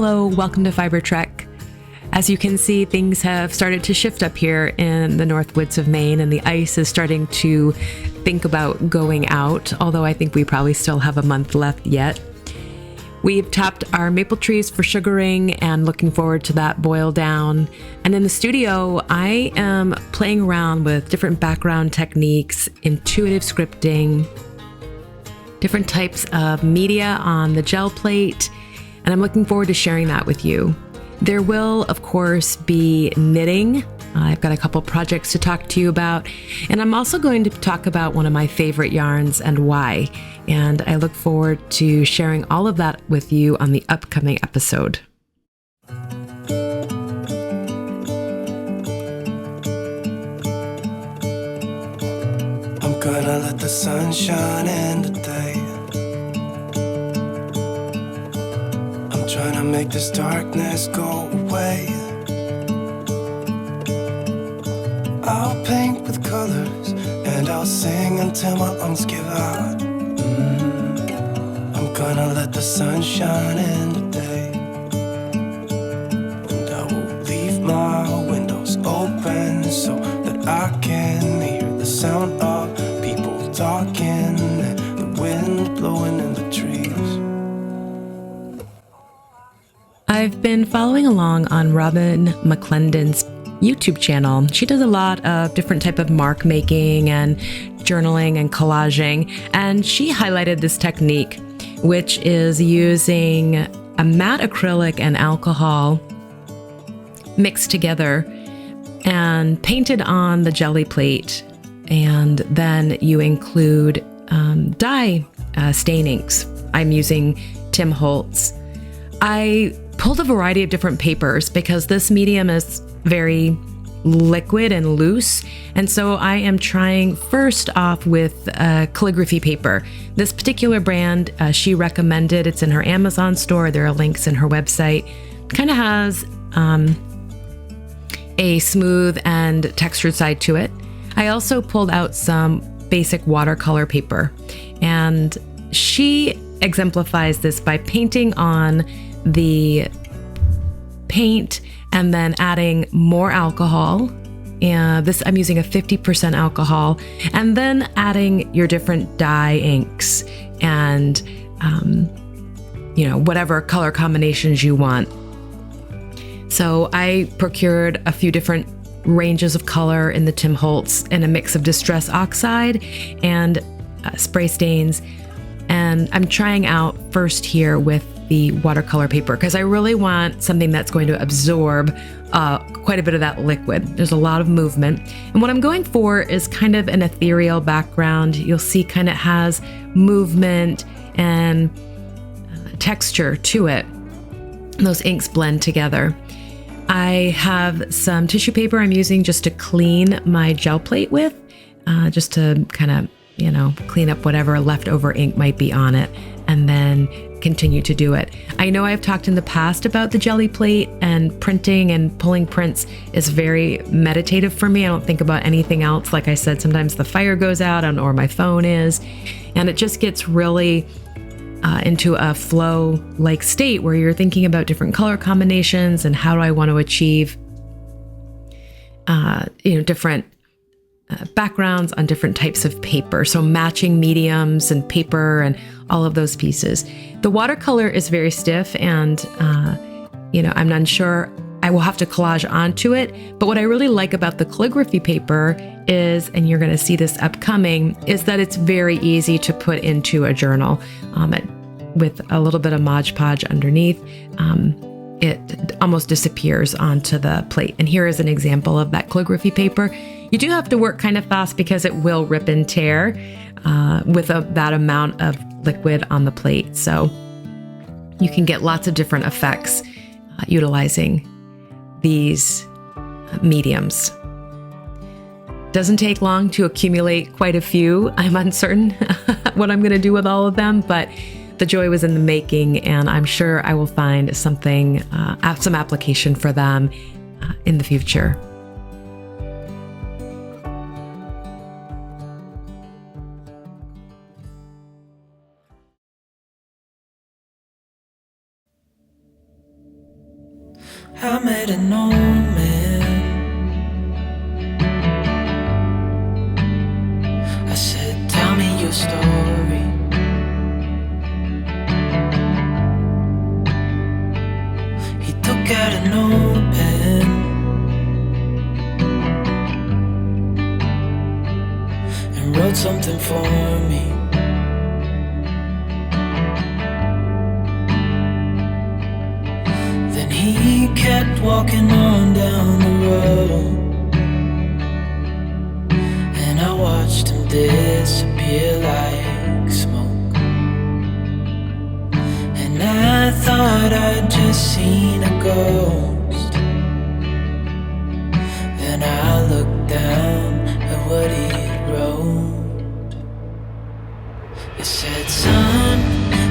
Hello, welcome to Fiber Trek. As you can see, things have started to shift up here in the North Woods of Maine, and the ice is starting to think about going out, although I think we probably still have a month left yet. We've tapped our maple trees for sugaring and looking forward to that boil down. And in the studio, I am playing around with different background techniques, intuitive scripting, different types of media on the gel plate, and I'm looking forward to sharing that with you. There will, of course, be knitting. I've got a couple projects to talk to you about, and I'm also going to talk about one of my favorite yarns and why. And I look forward to sharing all of that with you on the upcoming episode. I'm gonna let the sun shine in today. I'm trying to make this darkness go away. I'll paint with colors and I'll sing until my lungs give out. I'm gonna let the sun shine in today. And I will leave my windows open so that I can hear the sound of people talking and the wind blowing in the trees. I've been following along on Robin McClendon's YouTube channel. She does a lot of different type of mark making and journaling and collaging, and she highlighted this technique, which is using a matte acrylic and alcohol mixed together and painted on the jelly plate, and then you include dye stain inks. I'm using Tim Holtz. I pulled a variety of different papers because this medium is very liquid and loose, and so I am trying first off with calligraphy paper. This particular brand she recommended, it's in her Amazon store, there are links in her website. Kind of has a smooth and textured side to it. I also pulled out some basic watercolor paper, and she exemplifies this by painting on the paint and then adding more alcohol. This I'm using a 50% alcohol, and then adding your different dye inks and whatever color combinations you want. So I procured a few different ranges of color in the Tim Holtz and a mix of Distress Oxide and spray stains. And I'm trying out first here with the watercolor paper because I really want something that's going to absorb quite a bit of that liquid. There's a lot of movement. And what I'm going for is kind of an ethereal background. You'll see kind of has movement and texture to it. Those inks blend together. I have some tissue paper I'm using just to clean my gel plate with, just to kind of, clean up whatever leftover ink might be on it, and then continue to do it. I know I've talked in the past about the jelly plate, and printing and pulling prints is very meditative for me. I don't think about anything else. Like I said, sometimes the fire goes out or my phone is, and it just gets really into a flow-like state where you're thinking about different color combinations and how do I want to achieve different backgrounds on different types of paper. So matching mediums and paper and all of those pieces. The watercolor is very stiff, and I'm not sure. I will have to collage onto it. But what I really like about the calligraphy paper is, and you're going to see this upcoming, is that it's very easy to put into a journal. With a little bit of Mod Podge underneath, it almost disappears onto the plate. And here is an example of that calligraphy paper. You do have to work kind of fast because it will rip and tear with that amount of liquid on the plate. So you can get lots of different effects utilizing these mediums. Doesn't take long to accumulate quite a few. I'm uncertain what I'm going to do with all of them, but the joy was in the making, and I'm sure I will find something, some application for them in the future. I met an old man. I said, tell me your story. He took out a notepad and wrote something for me. Then he kept walking on down the road, and I watched him disappear like smoke. And I thought I'd just seen a ghost. Then I looked down at what he wrote. It said, son,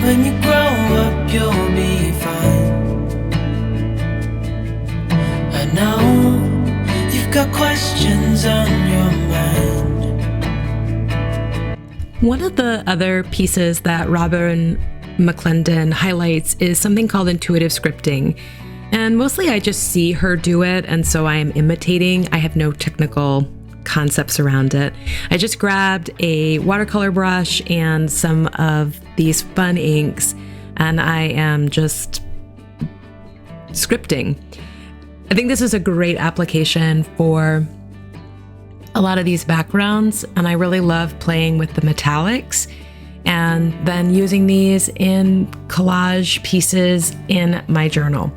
when you grow up you'll be fine. I know you've got questions on your mind. One of the other pieces that Robin McClendon highlights is something called intuitive scripting. And mostly I just see her do it, and so I am imitating. I have no technical concepts around it. I just grabbed a watercolor brush and some of these fun inks, and I am just scripting. I think this is a great application for a lot of these backgrounds, and I really love playing with the metallics and then using these in collage pieces in my journal.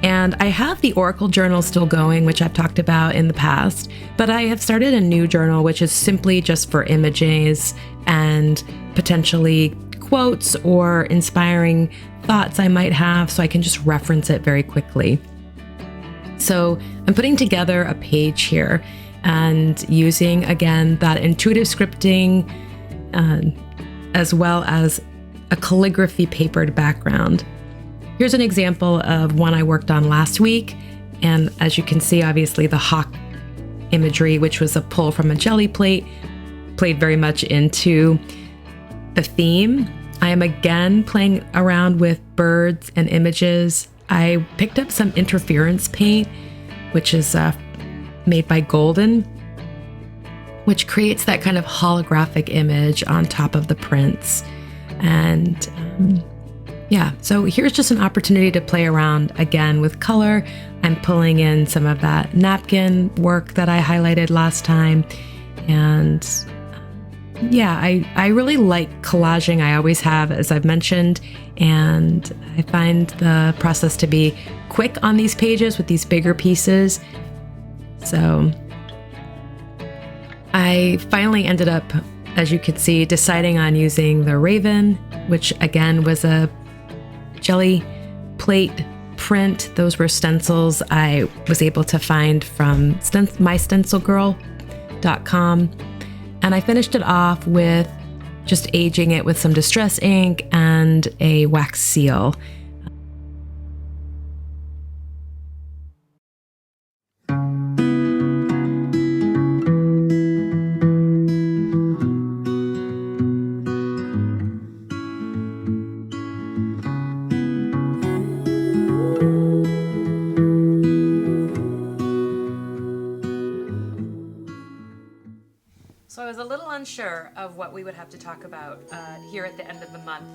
And I have the Oracle journal still going, which I've talked about in the past, but I have started a new journal, which is simply just for images and potentially quotes or inspiring thoughts I might have, so I can just reference it very quickly. So I'm putting together a page here and using, again, that intuitive scripting as well as a calligraphy papered background. Here's an example of one I worked on last week. And as you can see, obviously the hawk imagery, which was a pull from a jelly plate, played very much into the theme. I am again playing around with birds and images. I picked up some interference paint, which is made by Golden, which creates that kind of holographic image on top of the prints. And yeah, so here's just an opportunity to play around again with color. I'm pulling in some of that napkin work that I highlighted last time. And yeah, I really like collaging. I always have, as I've mentioned, and I find the process to be quick on these pages with these bigger pieces. So I finally ended up, as you can see, deciding on using the Raven, which again was a jelly plate print. Those were stencils I was able to find from mystencilgirl.com. And I finished it off with just aging it with some distress ink and a wax seal. So I was a little unsure of what we would have to talk about here at the end of the month,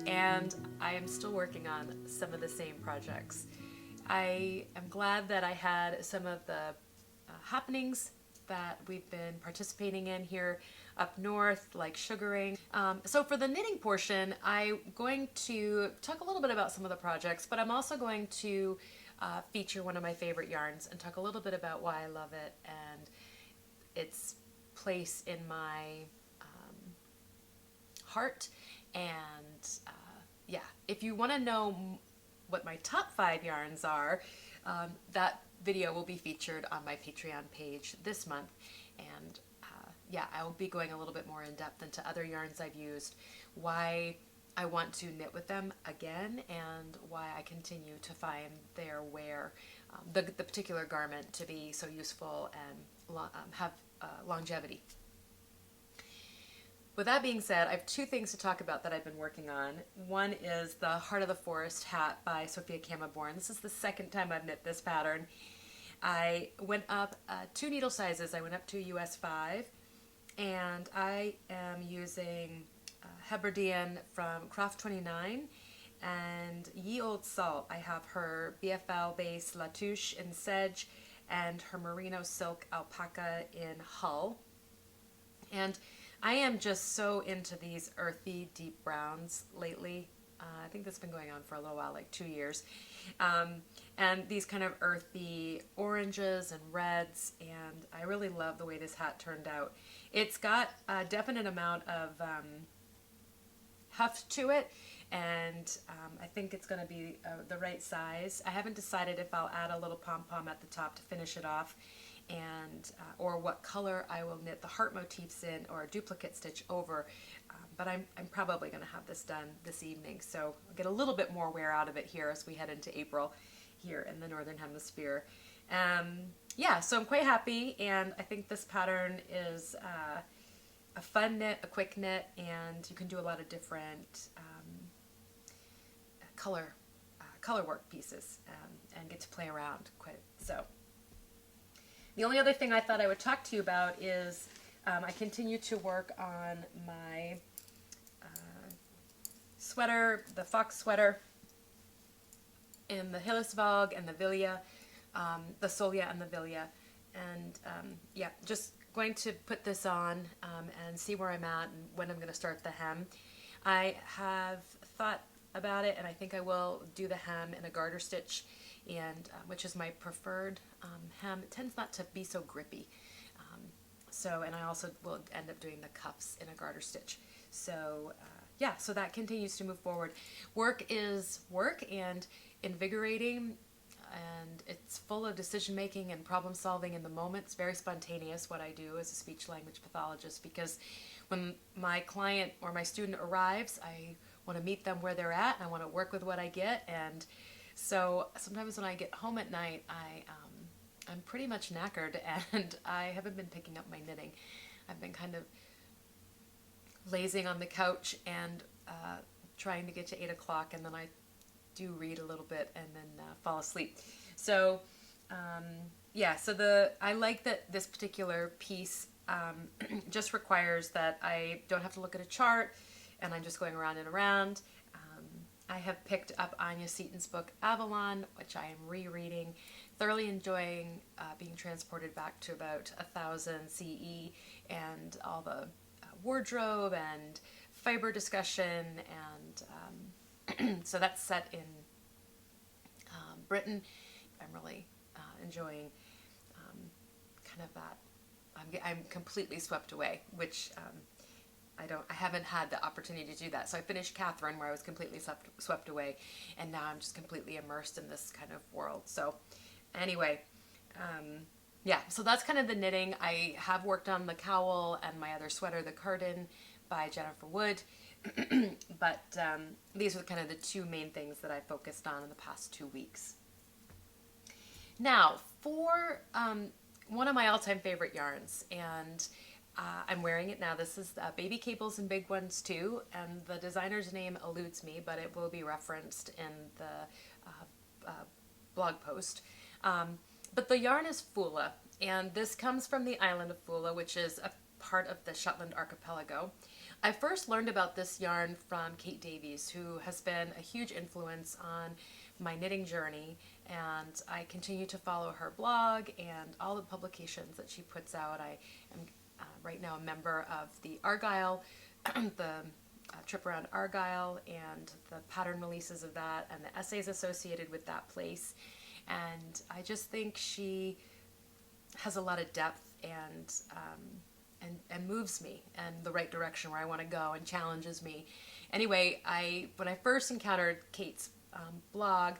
and I am still working on some of the same projects. I am glad that I had some of the happenings that we've been participating in here up north, like sugaring. So for the knitting portion, I'm going to talk a little bit about some of the projects, but I'm also going to feature one of my favorite yarns and talk a little bit about why I love it and its place in my heart. And yeah, if you want to know what my top 5 yarns are, that video will be featured on my Patreon page this month. And yeah, I will be going a little bit more in depth into other yarns I've used, why I want to knit with them again, and why I continue to find their wear, the particular garment, to be so useful and have longevity. With that being said, I have two things to talk about that I've been working on. One is the Heart of the Forest hat by Sofia Kammeborne. This is the second time I've knit this pattern. I went up 2 needle sizes. I went up to US 5, and I am using Hebridean from Croft 29 and Ye Old Salt. I have her BFL base Latouche in Sedge and her Merino Silk Alpaca in Hull. And I am just so into these earthy deep browns lately. I think that's been going on for a little while, like 2 years. And these kind of earthy oranges and reds, and I really love the way this hat turned out. It's got a definite amount of heft to it, and I think it's going to be the right size. I haven't decided if I'll add a little pom-pom at the top to finish it off, and or what color I will knit the heart motifs in or a duplicate stitch over, but I'm probably going to have this done this evening, so I'll get a little bit more wear out of it here as we head into April here in the Northern Hemisphere. Yeah, so I'm quite happy, and I think this pattern is a fun knit, a quick knit, and you can do a lot of different color work pieces and get to play around quite. So the only other thing I thought I would talk to you about is I continue to work on my sweater, the fox sweater in the Hillesvåg and the Vilja, the Solja and the Vilja, and yeah, just going to put this on and see where I'm at and when I'm going to start the hem. I have thought about it, and I think I will do the hem in a garter stitch, and which is my preferred hem. It tends not to be so grippy. And I also will end up doing the cuffs in a garter stitch. So yeah, so that continues to move forward. Work is work and invigorating, and it's full of decision making and problem solving in the moment. It's very spontaneous what I do as a speech language pathologist, because when my client or my student arrives, I want to meet them where they're at, and I want to work with what I get. And so sometimes when I get home at night, I'm pretty much knackered, and I haven't been picking up my knitting. I've been kind of lazing on the couch and trying to get to 8 o'clock, and then I do read a little bit and then fall asleep. So yeah, so I like that this particular piece just requires that I don't have to look at a chart, and I'm just going around and around. I have picked up Anya Seton's book Avalon, which I am rereading, thoroughly enjoying being transported back to about 1000 CE and all the wardrobe and fiber discussion, and so that's set in Britain. I'm really enjoying kind of that. I'm completely swept away, which I haven't had the opportunity to do that. So I finished Catherine, where I was completely swept away, and now I'm just completely immersed in this kind of world. So anyway, yeah, so that's kind of the knitting. I have worked on the cowl and my other sweater, the Carden by Jennifer Wood, but these are kind of the two main things that I focused on in the past 2 weeks. Now, for one of my all-time favorite yarns, and I'm wearing it now. This is Baby Cables and Big Ones too, and the designer's name eludes me, but it will be referenced in the blog post. But the yarn is Foula, and this comes from the island of Foula, which is a part of the Shetland archipelago. I first learned about this yarn from Kate Davies, who has been a huge influence on my knitting journey, and I continue to follow her blog and all the publications that she puts out. I am right now a member of the Argyle, the trip around Argyle, and the pattern releases of that, and the essays associated with that place. And I just think she has a lot of depth and moves me in the right direction where I want to go, and challenges me. Anyway, when I first encountered Kate's blog,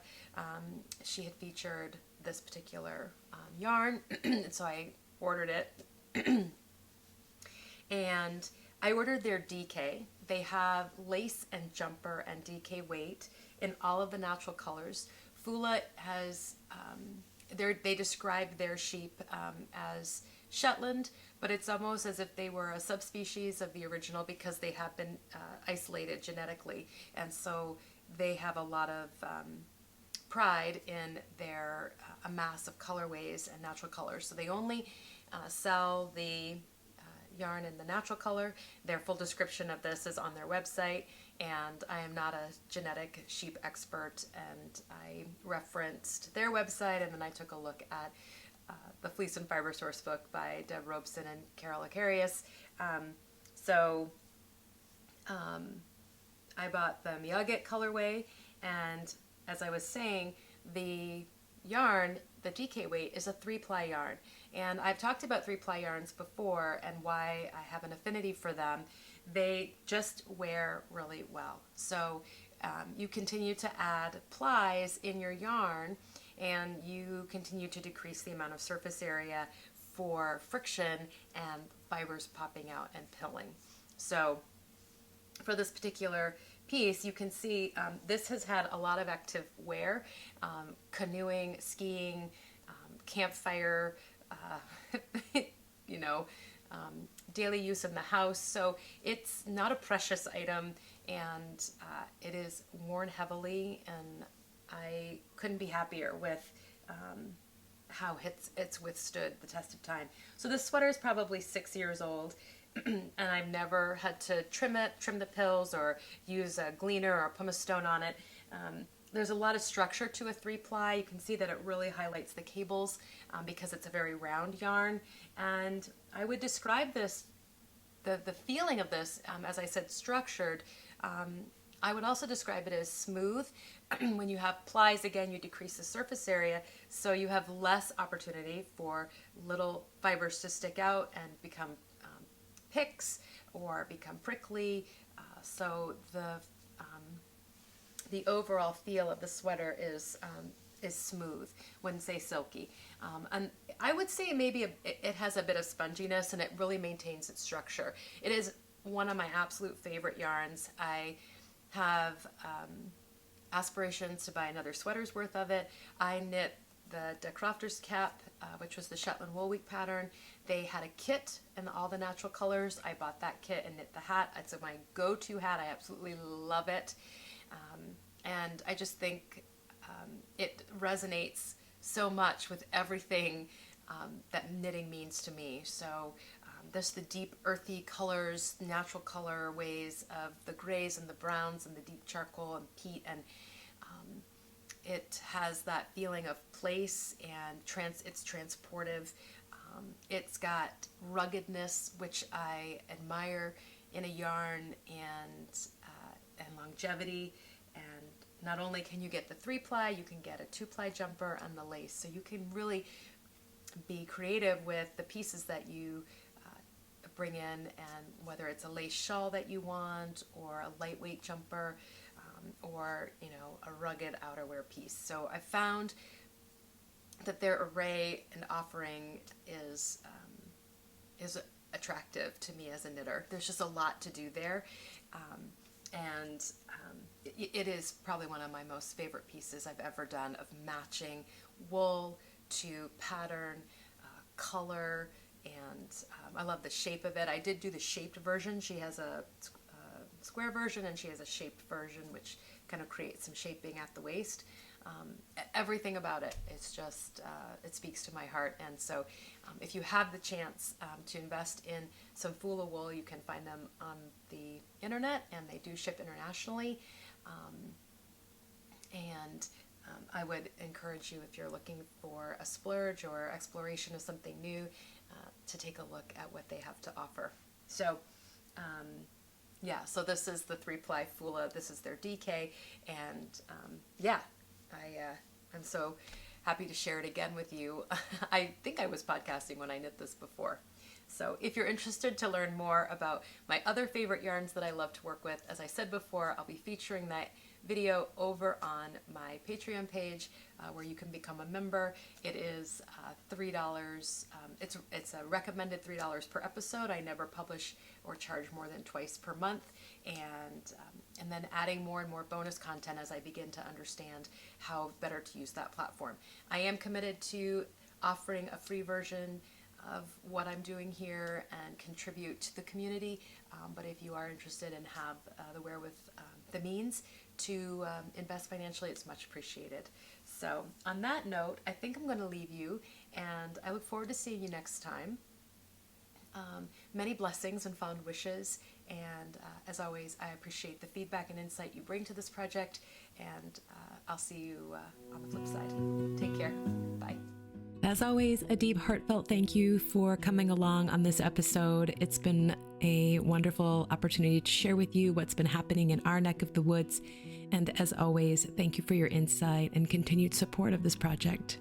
she had featured this particular yarn, and so I ordered it. And I ordered their DK. They have lace and jumper and DK weight in all of the natural colors. Foula has, they describe their sheep as Shetland, but it's almost as if they were a subspecies of the original because they have been isolated genetically, and so they have a lot of pride in their amass of colorways and natural colors. So they only sell the yarn in the natural color. Their full description of this is on their website, and I am not a genetic sheep expert, and I referenced their website, and then I took a look at the Fleece and Fiber Source book by Deb Robeson and Carol Acarius. I bought the Miaget colorway, and as I was saying, the yarn, the DK weight, is a 3-ply yarn. And I've talked about 3-ply yarns before and why I have an affinity for them. They just wear really well. So you continue to add plies in your yarn, and you continue to decrease the amount of surface area for friction and fibers popping out and pilling. So for this particular piece, you can see this has had a lot of active wear, canoeing, skiing, campfire, daily use in the house. So it's not a precious item, and it is worn heavily, and I couldn't be happier with how it's withstood the test of time. So this sweater is probably 6 years old, and I've never had to trim the pills, or use a gleaner or a pumice stone on it. There's a lot of structure to a 3-ply. You can see that it really highlights the cables because it's a very round yarn. And I would describe this, the feeling of this, as I said, structured. I would also describe it as smooth. When you have plies, again, you decrease the surface area, so you have less opportunity for little fibers to stick out and become picks or become prickly. So the overall feel of the sweater is smooth, wouldn't say silky. And I would say maybe it has a bit of sponginess, and it really maintains its structure. It is one of my absolute favorite yarns. I have aspirations to buy another sweater's worth of it. I knit the Crofter's cap, which was the Shetland Wool Week pattern. They had a kit in all the natural colors. I bought that kit and knit the hat. It's my go-to hat. I absolutely love it. And I just think it resonates so much with everything that knitting means to me. So there's the deep earthy colors, natural color ways of the grays and the browns and the deep charcoal and peat, and it has that feeling of place, and it's transportive. It's got ruggedness, which I admire in a yarn, and longevity. And not only can you get the 3-ply, you can get a 2-ply jumper and the lace. So you can really be creative with the pieces that you bring in, and whether it's a lace shawl that you want, or a lightweight jumper, or a rugged outerwear piece. So I found that their array and offering is attractive to me as a knitter. There's just a lot to do there, and it is probably one of my most favorite pieces I've ever done, of matching wool to pattern, color, and I love the shape of it. I did do the shaped version. She has a square version, and she has a shaped version, which kind of creates some shaping at the waist. Everything about it is just, it speaks to my heart. And so if you have the chance to invest in some Foula wool, you can find them on the internet, and they do ship internationally. I would encourage you, if you're looking for a splurge or exploration of something new, to take a look at what they have to offer. So so this is the 3-ply Foula. This is their DK, and I'm so happy to share it again with you. I think I was podcasting when I knit this before. So if you're interested to learn more about my other favorite yarns that I love to work with, as I said before, I'll be featuring that video over on my Patreon page, where you can become a member. It is $3. It's a recommended $3 per episode. I never publish or charge more than twice per month, and then adding more and more bonus content as I begin to understand how better to use that platform. I am committed to offering a free version of what I'm doing here and contribute to the community. But if you are interested and have the means to invest financially, it's much appreciated. So on that note, I think I'm going to leave you, and I look forward to seeing you next time. Many blessings and fond wishes, and as always, I appreciate the feedback and insight you bring to this project, and I'll see you on the flip side. Take care. Bye. As always, a deep, heartfelt thank you for coming along on this episode. It's been a wonderful opportunity to share with you what's been happening in our neck of the woods. And as always, thank you for your insight and continued support of this project.